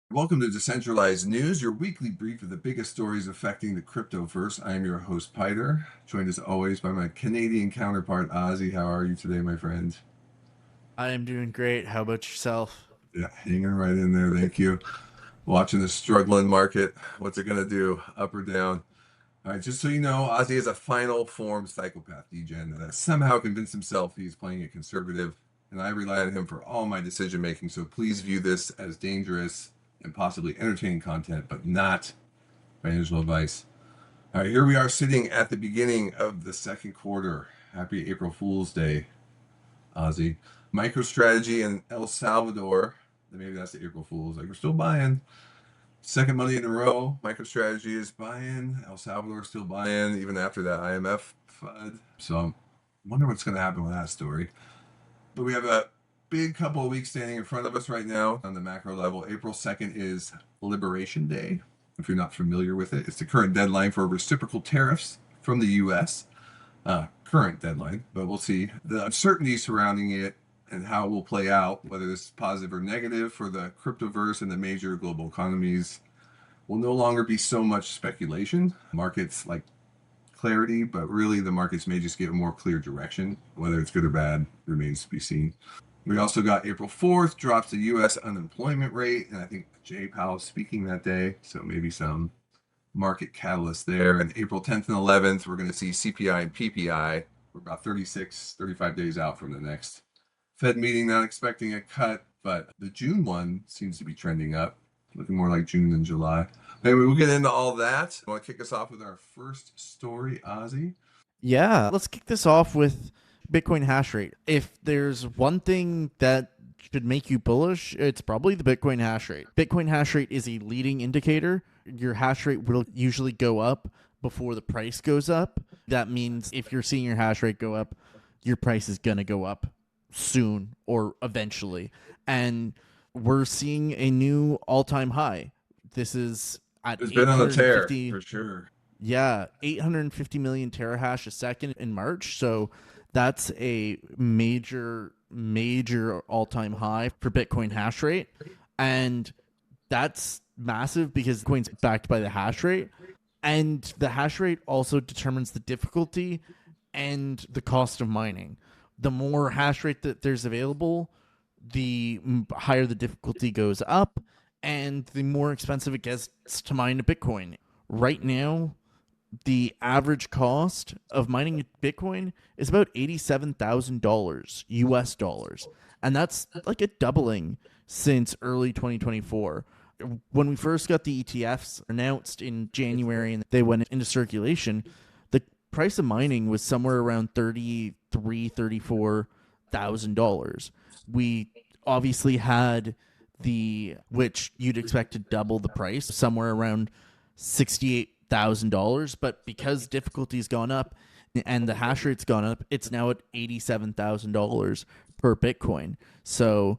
Welcome to Decentralized News, your weekly brief of the biggest stories affecting the cryptoverse. I am your host, Piter, joined as always by my Canadian counterpart, Ozzy. How are you today, my friend? I am doing great. How about yourself? Yeah, hanging right in there. Thank you. Watching the struggling market. What's it going to do? Up or down? All right, just so you know, Ozzy is a final form psychopath degen that has somehow convinced himself he's playing a conservative, and I rely on him for all my decision making. So please view this as dangerous and possibly entertaining content, but not financial advice. All right, here we are sitting at the beginning of the second quarter. Happy April Fool's Day, Ozzy. MicroStrategy in El Salvador. Maybe that's the April Fool's. Like, we're still buying. Second Monday in a row, MicroStrategy is buying. El Salvador still buying, even after that IMF FUD. So I wonder what's going to happen with that story. But we have a big couple of weeks standing in front of us right now on the macro level. April 2nd is Liberation Day. If you're not familiar with it, it's the current deadline for reciprocal tariffs from the US. Current deadline, but we'll see. The uncertainty surrounding it and how it will play out, whether this is positive or negative for the cryptoverse and the major global economies, will no longer be so much speculation. Markets like clarity, but really the markets may just get a more clear direction. Whether it's good or bad remains to be seen. We also got April 4th, drops the U.S. unemployment rate, and I think Jay Powell speaking that day, so maybe some market catalyst there. And April 10th and 11th, we're going to see CPI and PPI. We're about 36, 35 days out from the next Fed meeting, not expecting a cut, but the June one seems to be trending up, looking more like June than July. Anyway, we'll get into all that. I want to kick us off with our first story, Ozzy. Yeah, let's kick this off with Bitcoin hash rate. If there's one thing that should make you bullish, it's probably the Bitcoin hash rate. Bitcoin hash rate is a leading indicator. Your hash rate will usually go up before the price goes up. That means if you're seeing your hash rate go up, your price is going to go up soon or eventually. And we're seeing a new all-time high. This is at It's been on a tear 850. for sure. Yeah, 850 million terahash a second in March. So that's a major all-time high for Bitcoin hash rate. And that's massive because Bitcoin's backed by the hash rate. And the hash rate also determines the difficulty and the cost of mining. The more hash rate that there's available, the higher the difficulty goes up and the more expensive it gets to mine a Bitcoin. Right now, the average cost of mining Bitcoin is about $87,000 US dollars. And that's like a doubling since early 2024. When we first got the ETFs announced in January and they went into circulation, the price of mining was somewhere around $34,000. We obviously had the which you'd expect to double the price, somewhere around $68,000, but because difficulty's gone up and the hash rate's gone up, it's now at $87,000 per Bitcoin. So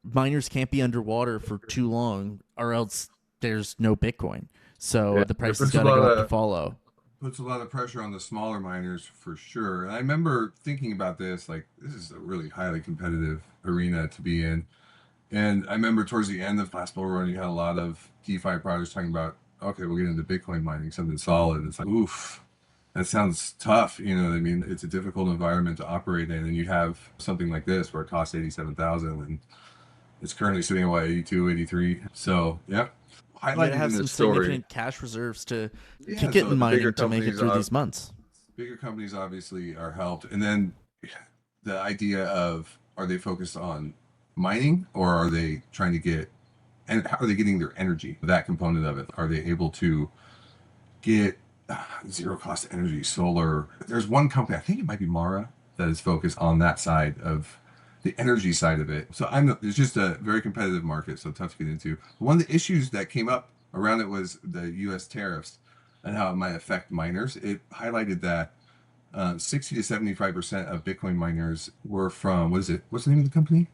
miners can't be underwater for too long, or else there's no Bitcoin. So Yeah, the it price has got to go up to follow. puts a lot of pressure on the smaller miners for sure. And I remember thinking about this, like this is a really highly competitive arena to be in. And I remember towards the end of last bull run, you had a lot of DeFi products talking about, okay, we'll get into Bitcoin mining, something solid. And it's like, oof, that sounds tough. You know what I mean? It's a difficult environment to operate in. And you have something like this where it costs 87,000 and it's currently sitting at what, 82, 83. So, yeah. You got to Highlighted have in some this story. significant cash reserves to Yeah, kick it so in the mining to make it through these months. bigger companies obviously are helped. And then the idea of are they focused on mining or are they trying to get and how are they getting their energy? That component of it. Are they able to get zero cost energy, solar? There's one company, I think it might be Mara, that is focused on that side of the energy side of it. So it's just a very competitive market, so tough to get into. One of the issues that came up around it was the U.S. tariffs and how it might affect miners. It highlighted that 60 to 75% of Bitcoin miners were from, what is it? What's the name of the company?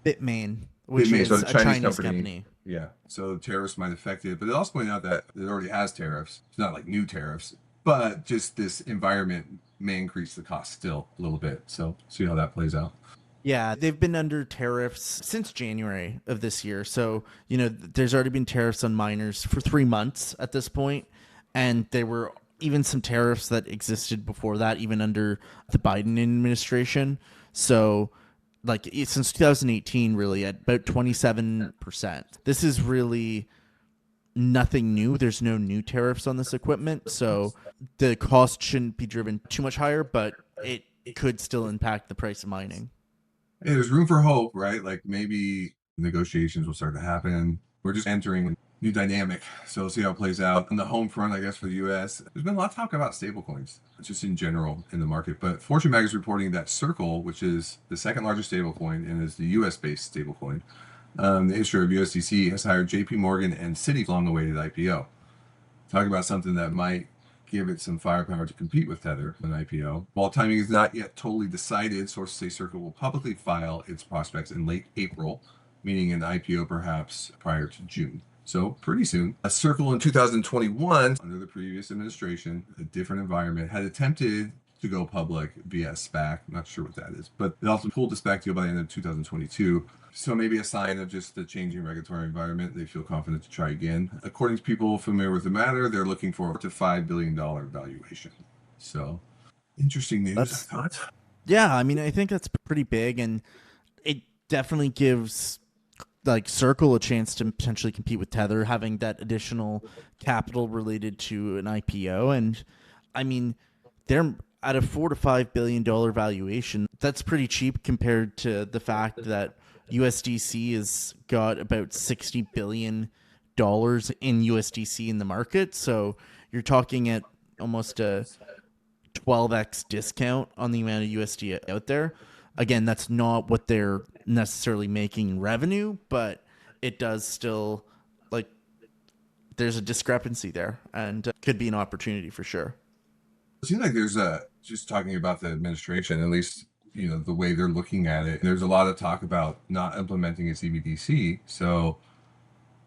Bitmain, which Bitmain, so is the a Chinese Chinese company. company. Yeah. So tariffs might affect it, but it also pointed out that it already has tariffs. It's not like new tariffs, but just this environment may increase the cost still a little bit. So see how that plays out. Yeah, they've been under tariffs since January of this year. So, there's already been tariffs on miners for 3 months at this point, and there were even some tariffs that existed before that, even under the Biden administration. So, like since 2018, really at about 27%. This is really nothing new. There's no new tariffs on this equipment, so the cost shouldn't be driven too much higher, but it could still impact the price of mining. Hey, there's room for hope, right? Like maybe negotiations will start to happen. We're just entering a new dynamic. So we'll see how it plays out. On the home front, I guess, for the US, there's been a lot of talk about stablecoins, just in general in the market. But Fortune Mag is reporting that Circle, which is the second largest stablecoin and is the US based stablecoin, the issuer of USDC, has hired JP Morgan and Citi's long awaited IPO. Talking about something that might give it some firepower to compete with Tether, an IPO. While timing is not yet totally decided, sources say Circle will publicly file its prospects in late April, meaning an IPO perhaps prior to June. So pretty soon. A Circle in 2021, under the previous administration, a different environment, had attempted to go public via SPAC. I'm not sure what that is, but it also pulled the SPAC deal by the end of 2022. So maybe a sign of just the changing regulatory environment. They feel confident to try again. According to people familiar with the matter, they're looking for up to $5 billion valuation. So interesting news, I That's thought. Yeah, I mean, I think that's pretty big, and it definitely gives like Circle a chance to potentially compete with Tether, having that additional capital related to an IPO. And I mean, they're at a $4 to $5 billion valuation. That's pretty cheap compared to the fact that USDC has got about $60 billion in USDC in the market. So you're talking at almost a 12x discount on the amount of USD out there. Again, that's not what they're necessarily making in revenue, but it does still, like, there's a discrepancy there, and could be an opportunity for sure. It seems like there's a, just talking about the administration, at least, the way they're looking at it, there's a lot of talk about not implementing a CBDC. So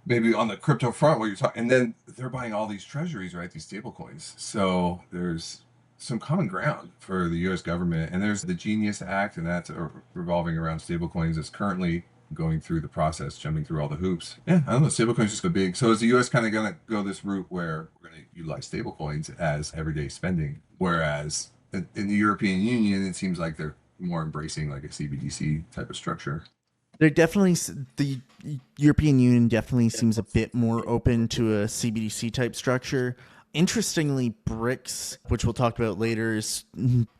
maybe on the crypto front, what you're talking, and then they're buying all these treasuries, right? These stable coins. So there's some common ground for the U.S. government, and there's the Genius Act, and that's revolving around stable coins. It's currently going through the process, jumping through all the hoops. Yeah, I don't know. Stablecoins just go big. So is the U.S. kind of going to go this route where we're going to utilize stablecoins as everyday spending, whereas in the European Union, it seems like they're more embracing like a CBDC type of structure. They're definitely the European Union definitely seems a bit more open to a CBDC type structure. Interestingly, BRICS, which we'll talk about later, is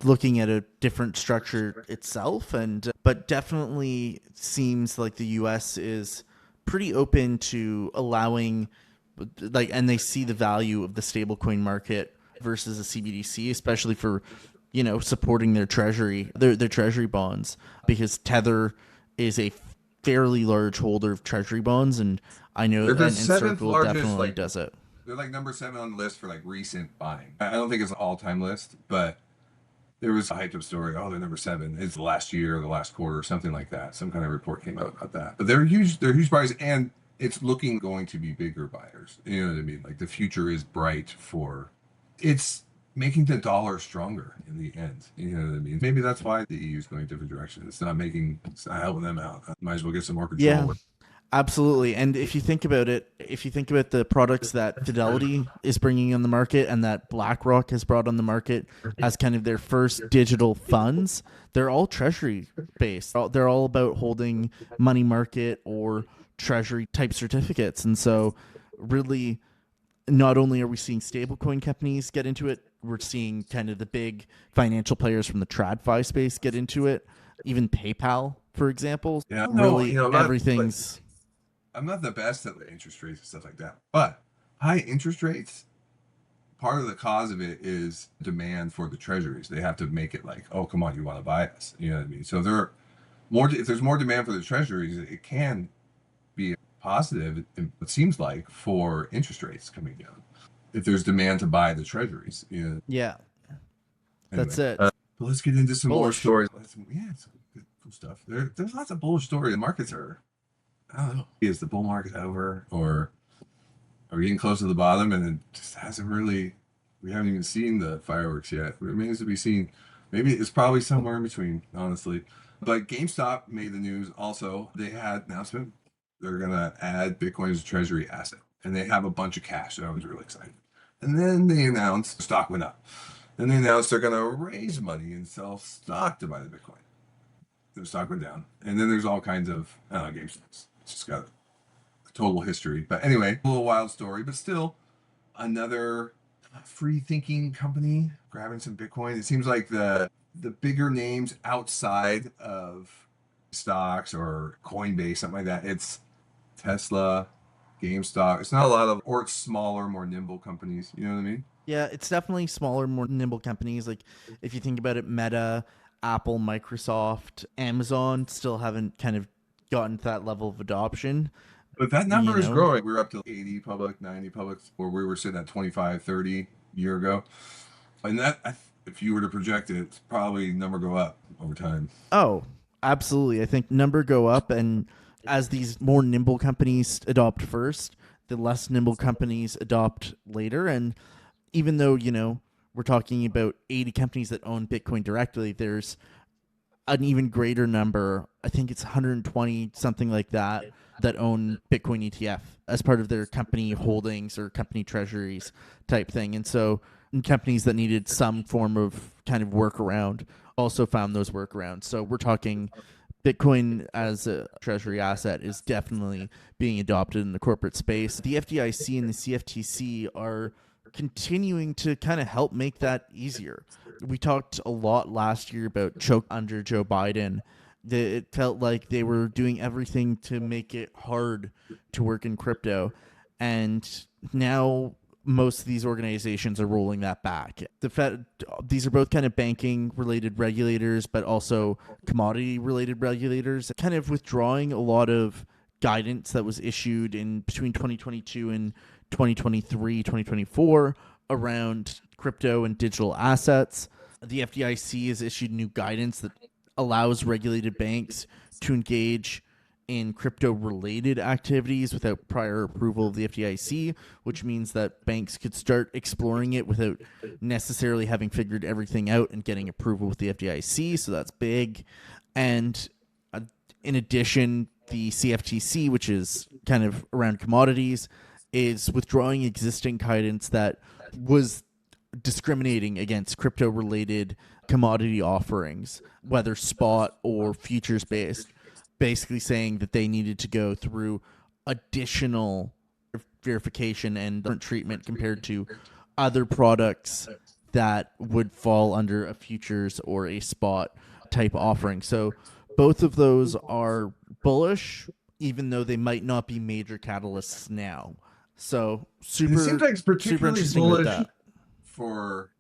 looking at a different structure itself, and but definitely seems like the U.S. is pretty open to allowing, like, and they see the value of the stablecoin market versus a CBDC, especially for supporting their treasury, their treasury bonds, because Tether is a fairly large holder of treasury bonds, and I know They're the and seventh Circle largest, definitely like does it. they're like number 7 on the list for like recent buying. I don't think it's an all-time list, but there was a hyped up story. Oh, they're number 7. It's the last year or the last quarter or something like that. Some kind of report came out about that. But they're huge. They're huge buyers, and it's looking going to be bigger buyers. You know what I mean? Like the future is bright for. It's making the dollar stronger in the end. You know what I mean? Maybe that's why the EU is going a different direction. It's not helping them out. Might as well get some more Yeah, control. absolutely. And if you think about it, if you think about the products that Fidelity is bringing on the market and that BlackRock has brought on the market as kind of their first digital funds, they're all treasury based. They're all about holding money market or treasury type certificates. And so, really, not only are we seeing stablecoin companies get into it, we're seeing kind of the big financial players from the TradFi space get into it. Even PayPal, for example. Yeah, no, Really, not like everything's I'm not the best at the interest rates and stuff like that, but high interest rates, part of the cause of it is demand for the treasuries. They have to make it like, oh, come on, you want to buy us. You know what I mean? So if there's more demand for the treasuries, it can be positive, it seems like, for interest rates coming down. If there's demand to buy the treasuries. yeah, Anyway, that's it. but let's get into some more Bullish. stories. Yeah, some good, cool stuff. There's lots of bullish stories. The markets are, I don't know, is the bull market over, or are we getting close to the bottom and it just hasn't really, we haven't even seen the fireworks yet. It remains to be seen. Maybe it's probably somewhere in between, honestly. But GameStop made the news also. They had announcement they're going to add Bitcoin as a treasury asset. And they have a bunch of cash. So I was really excited. And then they announced stock went up. Then they announced they're going to raise money and sell stock to buy the Bitcoin. The stock went down. And then there's all kinds of GameStop. It's just got a total history. But anyway, a little wild story, but still another free thinking company grabbing some Bitcoin. It seems like the bigger names outside of stocks or Coinbase, something like that, it's Tesla, GameStop. It's not a lot of, or it's smaller, more nimble companies. You know what I mean? Yeah, it's definitely smaller, more nimble companies. Like if you think about it, Meta, Apple, Microsoft, Amazon still haven't kind of gotten to that level of adoption. But that You number is know, growing. We're up to 80 public, 90 public, where we were sitting at 25, 30 a year ago. And that, if you were to project it, it's probably number go up over time. oh, absolutely. I think number go up, and as these more nimble companies adopt first, the less nimble companies adopt later. And even though, we're talking about 80 companies that own Bitcoin directly, there's an even greater number. I think it's 120, something like that, that own Bitcoin ETF as part of their company holdings or company treasuries type thing. And so companies that needed some form of kind of workaround also found those workarounds. So we're talking Bitcoin as a treasury asset is definitely being adopted in the corporate space. The FDIC and the CFTC are continuing to kind of help make that easier. We talked a lot last year about choke under Joe Biden. It felt like they were doing everything to make it hard to work in crypto. And now most of these organizations are rolling that back. The Fed, these are both kind of banking related regulators, but also commodity related regulators, kind of withdrawing a lot of guidance that was issued in between 2022 and 2023, 2024 around crypto and digital assets. The FDIC has issued new guidance that allows regulated banks to engage in crypto related activities without prior approval of the FDIC, which means that banks could start exploring it without necessarily having figured everything out and getting approval with the FDIC. So that's big. And in addition, the CFTC, which is kind of around commodities, is withdrawing existing guidance that was discriminating against crypto related commodity offerings, whether spot or futures based, basically saying that they needed to go through additional verification and different treatment compared to other products that would fall under a futures or a spot type offering. So both of those are bullish, even though they might not be major catalysts now. So And it seems like it's super particularly interesting with bullish that. for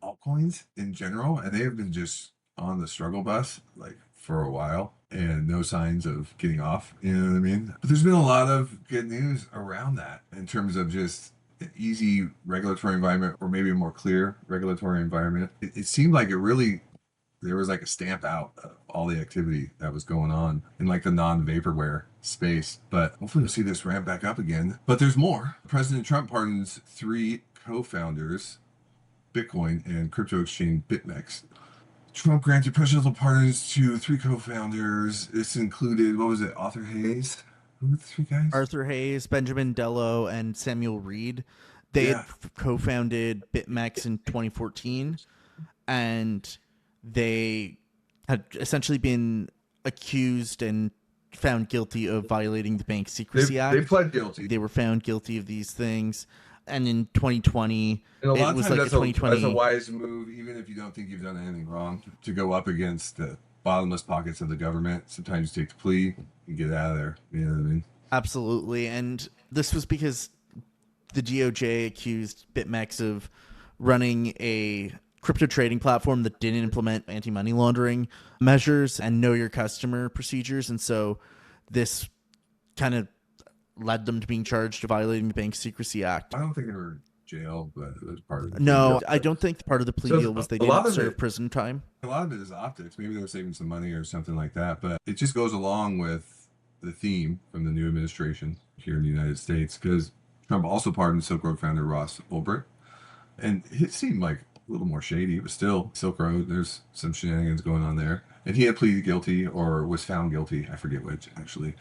altcoins in general, and they have been just on the struggle bus like for a while and no signs of getting off. You know what I mean? But there's been a lot of good news around that in terms of just an easy regulatory environment or maybe a more clear regulatory environment. It seemed like it really there was like a stamp out of all the activity that was going on in like the non-vaporware space. But hopefully we'll see this ramp back up again. But there's more. President Trump pardons 3 co-founders, Bitcoin and crypto exchange BitMEX. Trump granted presidential pardons to 3 co-founders. This included, what was it, Arthur Hayes? Who were the 3 guys? Arthur Hayes, Benjamin Dello, and Samuel Reed. They had Yeah. co-founded BitMEX in 2014, and they had essentially been accused and found guilty of violating the Bank Secrecy Act. They pled guilty. They were found guilty of these things, and in 2020, And a lot it of was times like a 2020. that's a wise move, even if you don't think you've done anything wrong, to go up against the bottomless pockets of the government. Sometimes you take the plea and get out of there. You know what I mean? Absolutely, and this was because the DOJ accused BitMEX of running a crypto trading platform that didn't implement anti-money laundering measures and know your customer procedures. And so this kind of led them to being charged of violating the Bank Secrecy Act. I don't think they were in jail, but it was part of the No, deal. I don't think part of the plea So deal was they a lot didn't of serve it- prison time. A lot of it is optics. Maybe they were saving some money or something like that. But it just goes along with the theme from the new administration here in the United States, because Trump also pardoned Silk Road founder Ross Ulbricht. And it seemed like a little more shady, but still, Silk Road, there's some shenanigans going on there. And he had pleaded guilty or was found guilty. I forget which, actually.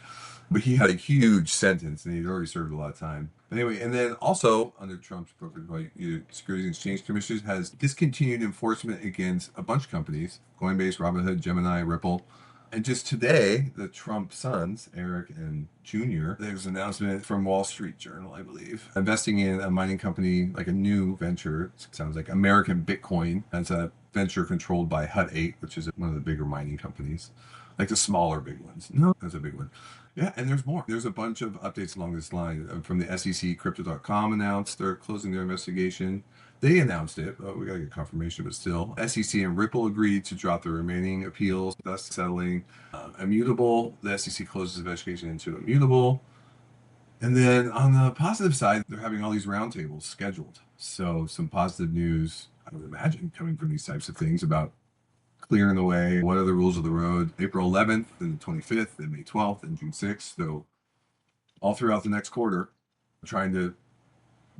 But he had a huge sentence and he'd already served a lot of time. Anyway, and then also under Trump's brokered by Securities and Exchange Commission has discontinued enforcement against a bunch of companies: Coinbase, Robinhood, Gemini, Ripple. And just today, the Trump sons, Eric and Junior, there's an announcement from Wall Street Journal, I believe, investing in a mining company, like a new venture. It sounds like American Bitcoin. That's a venture controlled by Hut 8, which is one of the bigger mining companies, like the smaller big ones. No, that's a big one. Yeah, and there's more. There's a bunch of updates along this line. From the SEC, Crypto.com announced they're closing their investigation. They announced it, but we got to get confirmation, but still. SEC and Ripple agreed to drop the remaining appeals, thus settling. Immutable, the SEC closes the investigation into immutable. And then on the positive side, they're having all these roundtables scheduled. So some positive news, I would imagine, coming from these types of things about clearing the way. What are the rules of the road? April 11th and the 25th and May 12th and June 6th. So all throughout the next quarter, trying to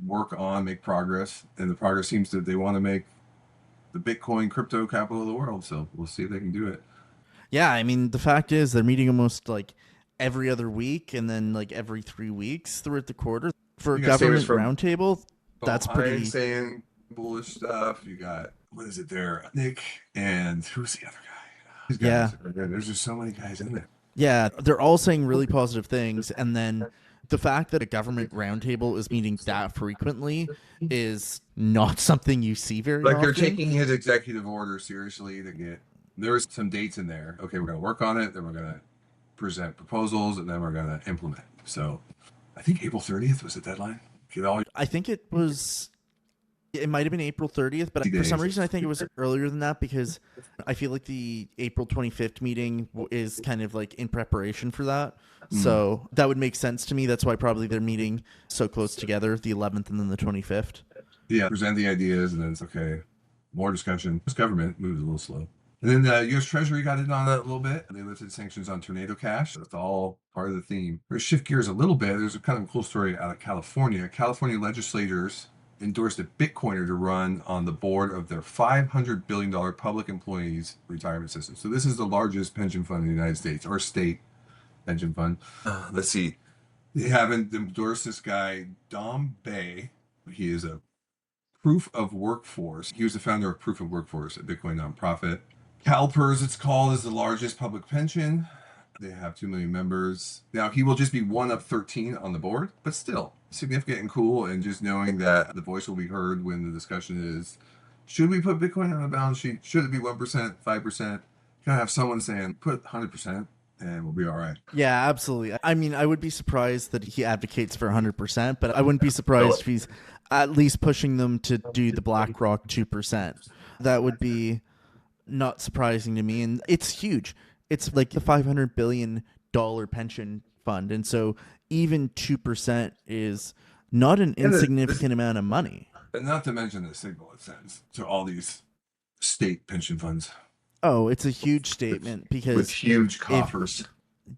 work on, make progress. And the progress seems that they want to make the Bitcoin crypto capital of the world. So we'll see if they can do it. Yeah, I mean, the fact is they're meeting almost like every other week and then like every 3 weeks throughout the quarter for a You got government statements from roundtable. That's Ohio pretty. saying bullish stuff. You got, what is it there? Nick and who's the other guy? These Yeah, guys are good. There's just so many guys in there. yeah, they're all saying really positive things, and then the fact that a government roundtable is meeting that frequently is not something you see very Like they're often. taking his executive order seriously to get, there was some dates in there. Okay, we're going to work on it. Then we're going to present proposals and then we're going to implement. So I think April 30th was the deadline. Get all I think it might have been April 30th, but for days. some reason I think it was earlier than that because I feel like the April 25th meeting is kind of like in preparation for that. So that would make sense to me. That's why probably they're meeting so close together, the 11th and then the 25th. Yeah, present the ideas and then it's okay. More discussion. This government moves a little slow. And then the U.S. Treasury got in on that a little bit. They lifted sanctions on Tornado Cash. That's all part of the theme. We're shift gears a little bit. There's a kind of cool story out of California. California legislators endorsed a Bitcoiner to run on the board of their $500 billion public employees retirement system. So this is the largest pension fund in the United States, or state pension fund. Let's see. They haven't endorsed this guy, Dom Bay. He is a Proof of Workforce. He was the founder of Proof of Workforce, a Bitcoin nonprofit. CalPERS, it's called, is the largest public pension. They have 2 million members. Now, he will just be one of 13 on the board, but still significant and cool. And just knowing that the voice will be heard when the discussion is, should we put Bitcoin on a balance sheet? Should it be 1%, 5%? Gotta have someone saying, put 100% and we'll be all right. Yeah, absolutely. I mean, I would be surprised that he advocates for 100%, but I wouldn't be surprised if he's at least pushing them to do the BlackRock 2%. That would be not surprising to me, and it's huge. It's like the $500 billion pension fund, and so even 2% is not an insignificant amount of money. And not to mention the signal it sends to all these state pension funds. Oh, it's a huge statement because with huge coffers.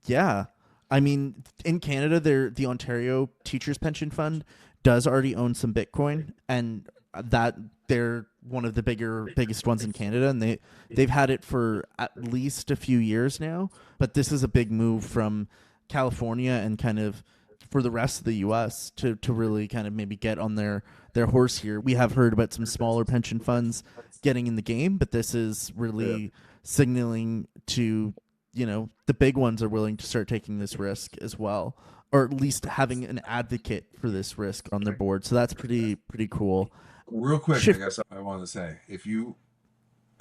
Yeah. I mean, in Canada, the Ontario Teachers Pension Fund does already own some Bitcoin, and that they're one of the biggest ones in Canada, and they've had it for at least a few years now. But this is a big move from California and kind of for the rest of the U.S. to really kind of maybe get on their horse here. We have heard about some smaller pension funds getting in the game, but this is really signaling to, the big ones are willing to start taking this risk as well, or at least having an advocate for this risk on their board. So that's pretty cool. Real quick, I guess I want to say, if you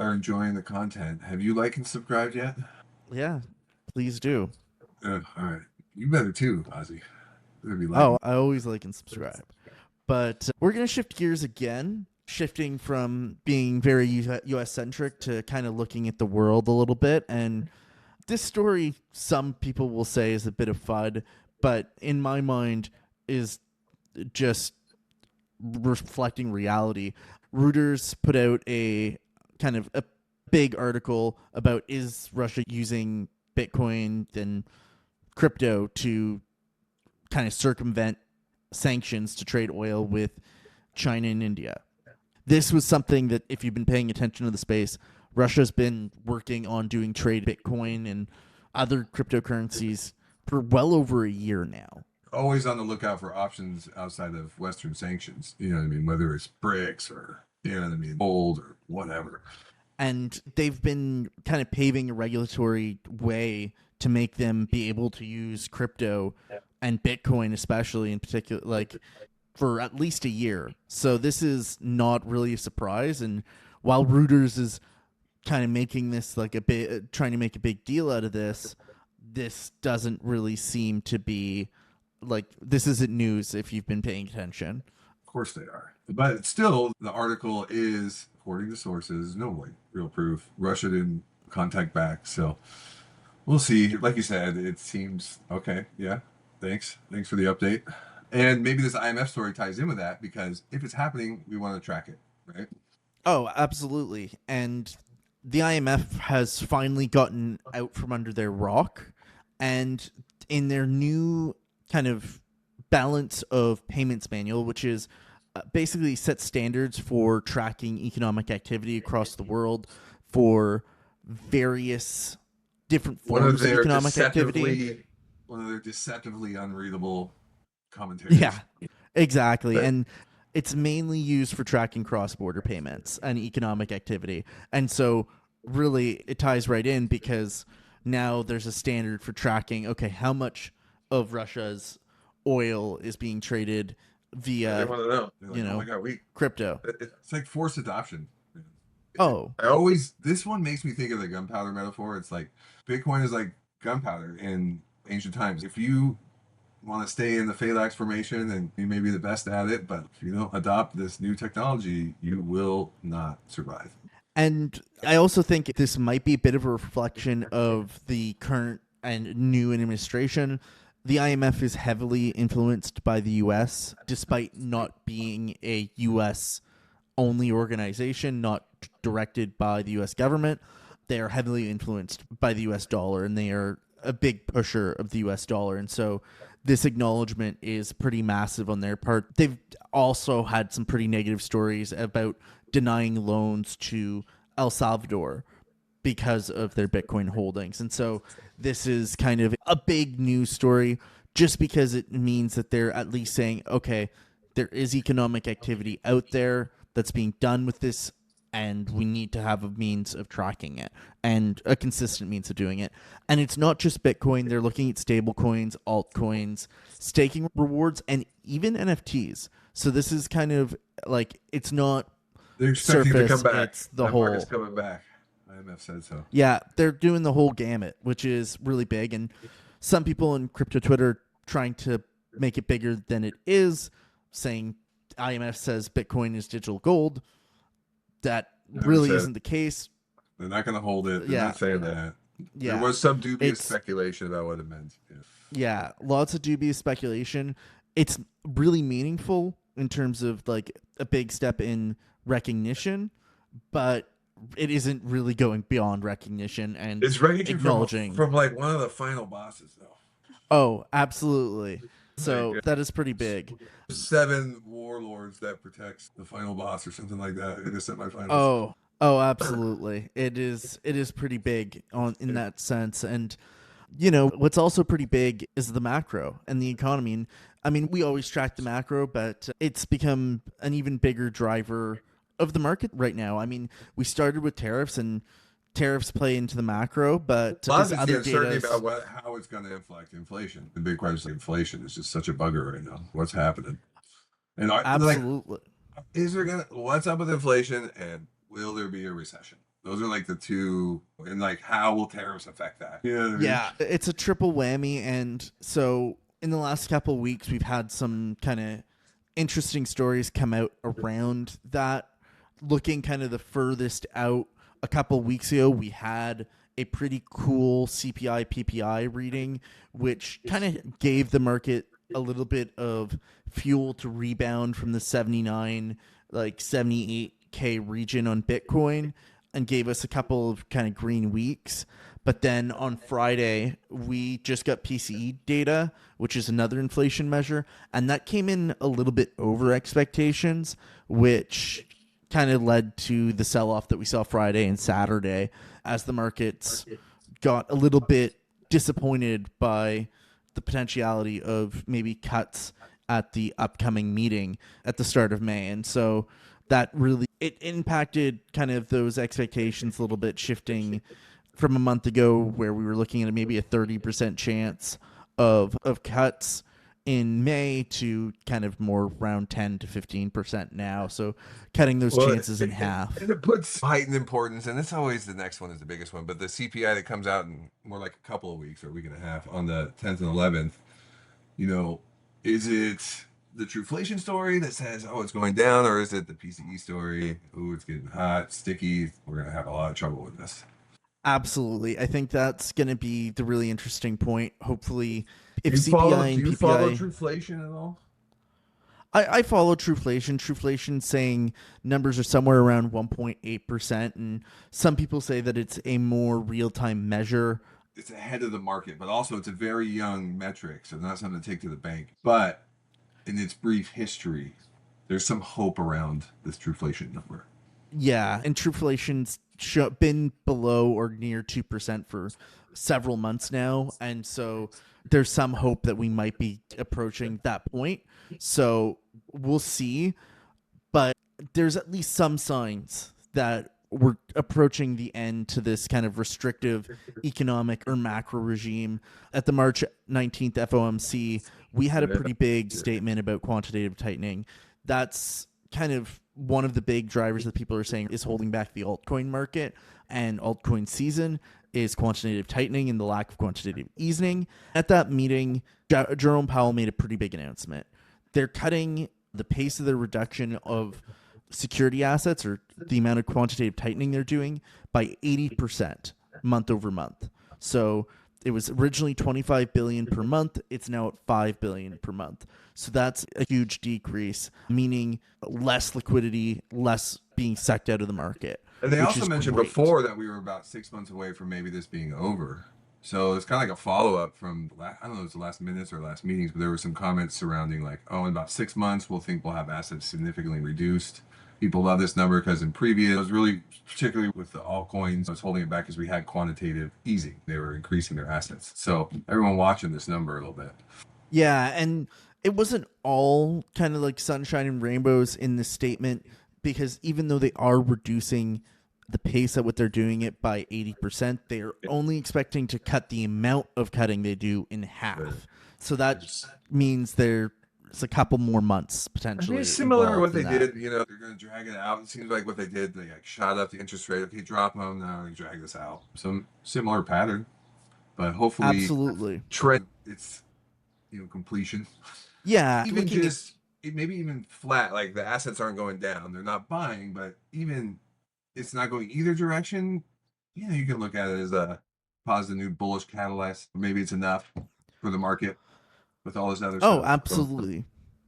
are enjoying the content, have you liked and subscribed yet? Yeah, please do. All right. You better too, Ozzy. Oh, I always like and subscribe. But we're going to shift gears again, shifting from being very US-centric to kind of looking at the world a little bit. And this story, some people will say, is a bit of FUD, but in my mind is just reflecting reality. Reuters put out a kind of a big article about, is Russia using Bitcoin and crypto to kind of circumvent sanctions to trade oil with China and India. This was something that, if you've been paying attention to the space Russia's been working on doing trade Bitcoin and other cryptocurrencies for well over a year now. Always on the lookout for options outside of Western sanctions. You know what I mean? Whether it's BRICS or, you know what I mean, gold or whatever. And they've been kind of paving a regulatory way to make them be able to use crypto and Bitcoin, especially in particular, like for at least a year. So this is not really a surprise. And while Reuters is kind of making this like a bit, trying to make a big deal out of this, this doesn't really seem to be like, this isn't news if you've been paying attention. Of course they are. But still, the article is, according to sources, no way, real proof. Russia didn't contact back. So we'll see. Like you said, it seems okay. Yeah. Thanks. Thanks for the update. And maybe this IMF story ties in with that because if it's happening, we want to track it, right? Oh, absolutely. And the IMF has finally gotten out from under their rock. And in their new kind of balance of payments manual, which is basically set standards for tracking economic activity across the world for various different forms of economic activity. One of their deceptively unreadable commentaries. Yeah, exactly. And it's mainly used for tracking cross-border payments and economic activity. And so really it ties right in because now there's a standard for tracking, okay, how much of Russia's oil is being traded via, they want to know. Like, you know, oh my God, crypto. it's like forced adoption. Oh, This one makes me think of the gunpowder metaphor. It's like Bitcoin is like gunpowder in ancient times. If you want to stay in the phalanx formation and you may be the best at it, but if you don't adopt this new technology, you will not survive. and I also think this might be a bit of a reflection of the current and new administration. The IMF is heavily influenced by the US, despite not being a US only organization, not directed by the US government. They are heavily influenced by the US dollar, and they are a big pusher of the US dollar. And so this acknowledgement is pretty massive on their part. They've also had some pretty negative stories about denying loans to El Salvador because of their Bitcoin holdings. And so this is kind of a big news story just because it means that they're at least saying, okay, there is economic activity out there that's being done with this, and we need to have a means of tracking it and a consistent means of doing it. And it's not just Bitcoin. They're looking at stablecoins, altcoins, staking rewards, and even NFTs. So this is kind of like, it's not They're expecting surface, to come back. it's the That whole. market's coming back. IMF said so. Yeah, they're doing the whole gamut, which is really big. And some people in crypto Twitter trying to make it bigger than it is, saying IMF says Bitcoin is digital gold. That really isn't the case. They're not going to hold it. They're not saying that. Yeah. There was some dubious speculation about what it meant. Yeah, lots of dubious speculation. It's really meaningful in terms of like a big step in recognition, but it isn't really going beyond recognition and it's recognition acknowledging from like one of the final bosses, though. Oh, absolutely. So that is pretty big. 7 warlords that protects the final boss or something like that in the semifinals. Oh, absolutely. It is pretty big in that sense. And you know, what's also pretty big is the macro and the economy. And I mean, we always track the macro, but it's become an even bigger driver of the market right now. I mean, we started with tariffs, and tariffs play into the macro, but a lot of the uncertainty about how it's going to inflect inflation. The big question is inflation is just such a bugger right now. What's happening? And absolutely, like, is there what's up with inflation, and will there be a recession? Those are like the two, and like how will tariffs affect that? Yeah, it's a triple whammy. And so in the last couple of weeks, we've had some kind of interesting stories come out around that. Looking kind of the furthest out, a couple of weeks ago, we had a pretty cool CPI PPI reading, which kind of gave the market a little bit of fuel to rebound from the 79, like 78K region on Bitcoin, and gave us a couple of kind of green weeks. But then on Friday, we just got PCE data, which is another inflation measure, and that came in a little bit over expectations, which kind of led to the sell-off that we saw Friday and Saturday as the markets got a little bit disappointed by the potentiality of maybe cuts at the upcoming meeting at the start of May. And so that really it impacted kind of those expectations a little bit, shifting from a month ago where we were looking at maybe a 30% chance of cuts in May to kind of more around 10 to 15% now. So cutting those chances in half. And it puts heightened importance, and it's always the next one is the biggest one, but the CPI that comes out in more like a couple of weeks or a week and a half on the 10th and 11th, you know, is it the trueflation story that says, oh, it's going down, or is it the PCE story? Oh, it's getting hot, sticky. We're going to have a lot of trouble with this. Absolutely. I think that's going to be the really interesting point. Hopefully, if Do CPI and you PPI. follow trueflation at all? I follow Trueflation. Trueflation saying numbers are somewhere around 1.8%. And some people say that it's a more real time measure. It's ahead of the market, but also it's a very young metric, so not something to take to the bank. But in its brief history, there's some hope around this trueflation number. Yeah, and Trueflation's been below or near 2% for several months now. And so there's some hope that we might be approaching that point. So we'll see. But there's at least some signs that we're approaching the end to this kind of restrictive economic or macro regime. At the March 19th FOMC, we had a pretty big statement about quantitative tightening. That's kind of one of the big drivers that people are saying is holding back the altcoin market and altcoin season is quantitative tightening and the lack of quantitative easing. At that meeting, Jerome Powell made a pretty big announcement. They're cutting the pace of the reduction of security assets, or the amount of quantitative tightening they're doing, by 80% month over month. So it was originally 25 billion per month. It's now at 5 billion per month. So that's a huge decrease, meaning less liquidity, less being sucked out of the market. And they also mentioned before that we were about 6 months away from maybe this being over. So it's kind of like a follow-up from, I don't know if it was the last minutes or last meetings, but there were some comments surrounding like, oh, in about 6 months, we'll have assets significantly reduced. People love this number because in previous, it was really, particularly with the altcoins, I was holding it back because we had quantitative easing. They were increasing their assets. So everyone watching this number a little bit. Yeah, and it wasn't all kind of like sunshine and rainbows in this statement, because even though they are reducing the pace at what they're doing it by 80%, they are only expecting to cut the amount of cutting they do in half. So that means there's a couple more months potentially. It's similar to what they did. You know, they're going to drag it out. It seems like what they did, they like shot up the interest rate. Okay, drop them. Now they drag this out. Some similar pattern, but hopefully, absolutely trend. It's completion. Yeah, even just maybe even flat. Like the assets aren't going down. They're not buying, but even it's not going either direction. You can look at it as a positive new bullish catalyst. Maybe it's enough for the market with all this other stuff. Oh, absolutely.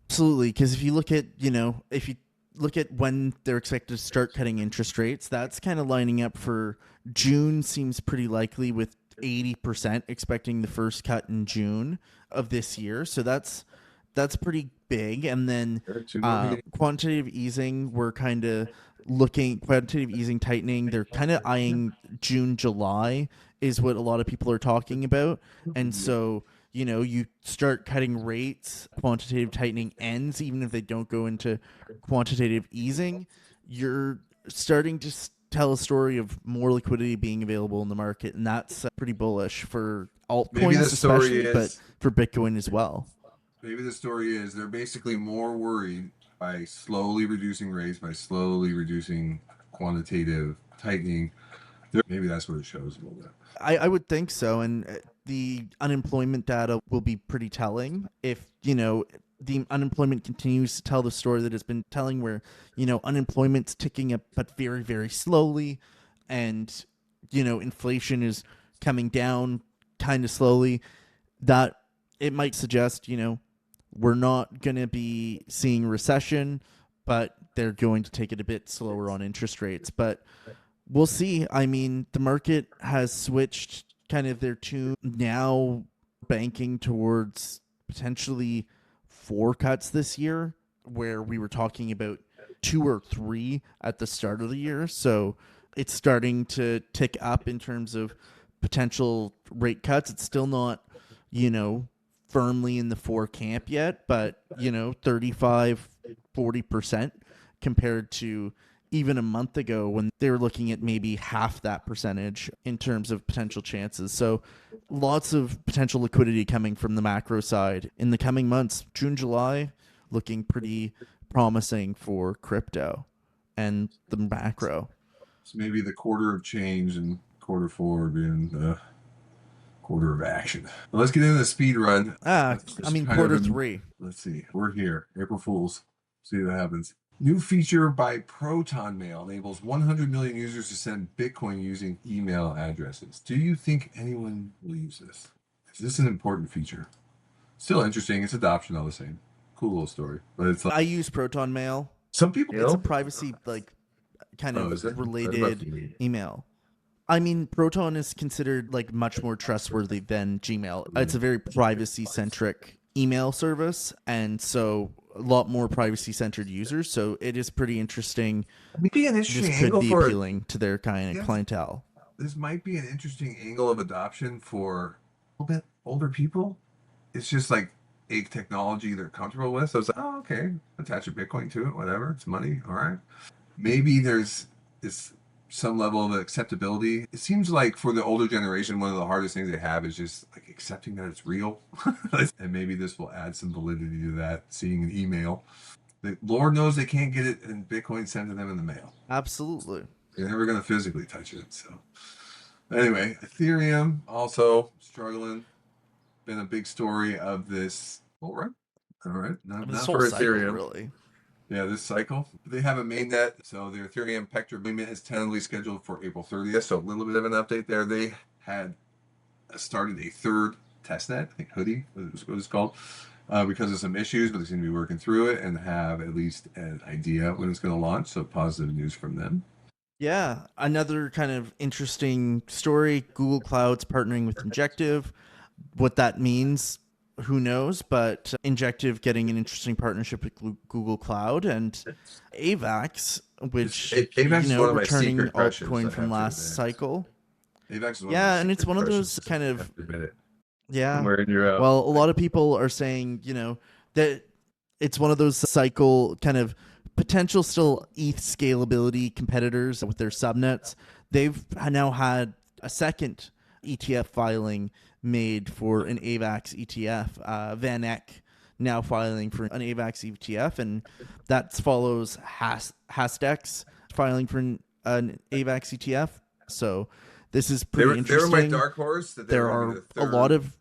Absolutely. Because if you look at when they're expected to start cutting interest rates, that's kind of lining up for June. Seems pretty likely, with 80% expecting the first cut in June of this year. So that's pretty big. And then quantitative easing, we're kind of looking quantitative easing tightening. They're kind of eyeing June, July is what a lot of people are talking about. And so, you start cutting rates, quantitative tightening ends, even if they don't go into quantitative easing, you're starting to tell a story of more liquidity being available in the market. And that's pretty bullish for altcoins, especially, but for Bitcoin as well. Maybe the story is they're basically more worried by slowly reducing rates, by slowly reducing quantitative tightening. Maybe that's what it shows a little bit. I would think so. And the unemployment data will be pretty telling. If, the unemployment continues to tell the story that it's been telling, where, unemployment's ticking up, but very, very slowly. And, inflation is coming down kind of slowly, that it might suggest, we're not going to be seeing recession, but they're going to take it a bit slower on interest rates. But we'll see. I mean, the market has switched kind of their tune, now banking towards potentially 4 cuts this year, where we were talking about 2 or 3 at the start of the year. So it's starting to tick up in terms of potential rate cuts. It's still not, firmly in the 4 camp yet, but 35-40% compared to even a month ago when they were looking at maybe half that percentage in terms of potential chances. So lots of potential liquidity coming from the macro side in the coming months. June, July looking pretty promising for crypto and the macro. So maybe the quarter of change and quarter 4 being the quarter of action. Well, let's get into the speed run. Quarter 3. Let's see. We're here. April Fools. See what happens. New feature by Proton Mail enables 100 million users to send Bitcoin using email addresses. Do you think anyone will use this? Is this an important feature? Still interesting. It's adoption all the same. Cool little story. But it's I use Proton Mail. Some people It's a privacy kind of related email. I mean, Proton is considered much more trustworthy than Gmail. It's a very privacy centric email service, and so a lot more privacy centered users. So it is pretty interesting. Maybe an interesting this angle could be for appealing to their kind of clientele. This might be an interesting angle of adoption for a little bit older people. It's just a technology they're comfortable with. So it's oh, okay, attach a Bitcoin to it, whatever. It's money. All right. Maybe there's some level of acceptability. It seems like for the older generation, one of the hardest things they have is just accepting that it's real. And maybe this will add some validity to that, seeing an email. The Lord knows they can't get it in Bitcoin sent to them in the mail. Absolutely. You're never going to physically touch it. So anyway, Ethereum also struggling. Been a big story of this. All right. Not for Ethereum. Really. Yeah, this cycle. They have a mainnet, so their Ethereum Pector agreement is tentatively scheduled for April 30th. So a little bit of an update there. They had started a third testnet, I think Hoodie was what it's called, because of some issues, but they seem to be working through it and have at least an idea when it's going to launch. So positive news from them. Yeah, another kind of interesting story. Google Cloud's partnering with Injective. What that means, who knows, but Injective getting an interesting partnership with Google Cloud, and AVAX, which AVAX returning altcoin from last cycle. AVAX is and it's one of those kind of Where you're out. Well, a lot of people are saying that it's one of those cycle kind of potential still ETH scalability competitors with their subnets. They've now had a second ETF filing made for an AVAX ETF. Van Eck now filing for an AVAX ETF, and that follows Hastex filing for an AVAX ETF. So this is pretty interesting. They were my dark horse. That there are a lot of.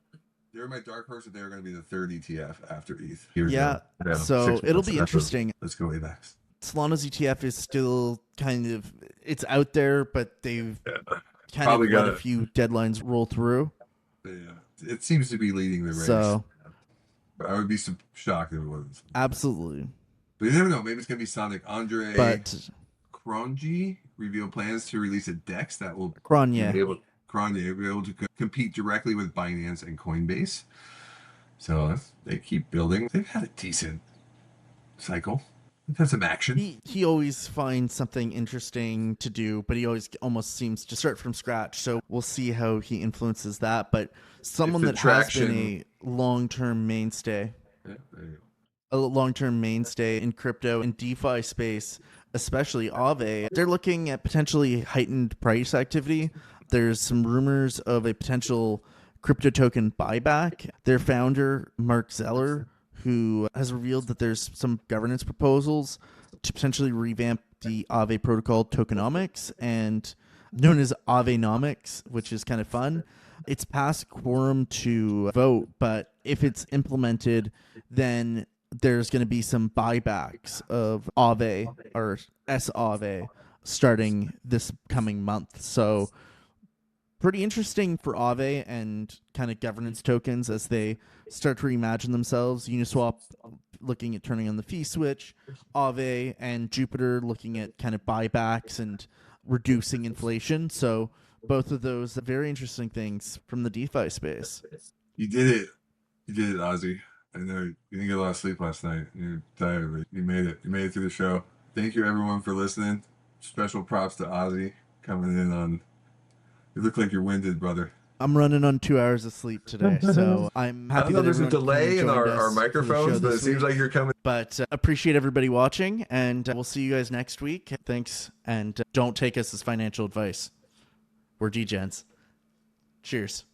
They were my dark horse that they were going to be the third ETF after ETH. So it'll be interesting. Let's go AVAX. Solana's ETF is still it's out there, but they've kind of let a few deadlines roll through. Yeah, it seems to be leading the race. So I would be shocked if it wasn't. Absolutely. But you never know. Maybe it's going to be Sonic. Andre Cronje revealed plans to release a DEX that will be able to compete directly with Binance and Coinbase. So they keep building. They've had a decent cycle. They've had some action. He always finds something interesting to do, but he always almost seems to start from scratch. So we'll see how he influences that. But someone that has been a long-term mainstay. Yeah, there you go. A long-term mainstay in crypto and DeFi space, especially Aave. They're looking at potentially heightened price activity. There's some rumors of a potential crypto token buyback. Their founder, Mark Zeller, who has revealed that there's some governance proposals to potentially revamp the Aave protocol tokenomics, and known as Aavenomics, which is kind of fun. It's past quorum to vote, but if it's implemented, then there's going to be some buybacks of Aave or S-Aave starting this coming month. So pretty interesting for Aave and kind of governance tokens as they start to reimagine themselves. Uniswap looking at turning on the fee switch. Aave and Jupiter looking at kind of buybacks and reducing inflation. So both of those very interesting things from the DeFi space. You did it. You did it, Ozzy. I know you didn't get a lot of sleep last night. You're tired, but you made it. You made it through the show. Thank you everyone for listening. Special props to Ozzy coming in on. You look like you're winded, brother. I'm running on 2 hours of sleep today, so I'm I happy don't know. that There's a everyone came and delay in joined our us for the show microphones, but it this seems week. like you're coming. But appreciate everybody watching, and we'll see you guys next week. Thanks, and don't take us as financial advice. We're degens. Cheers.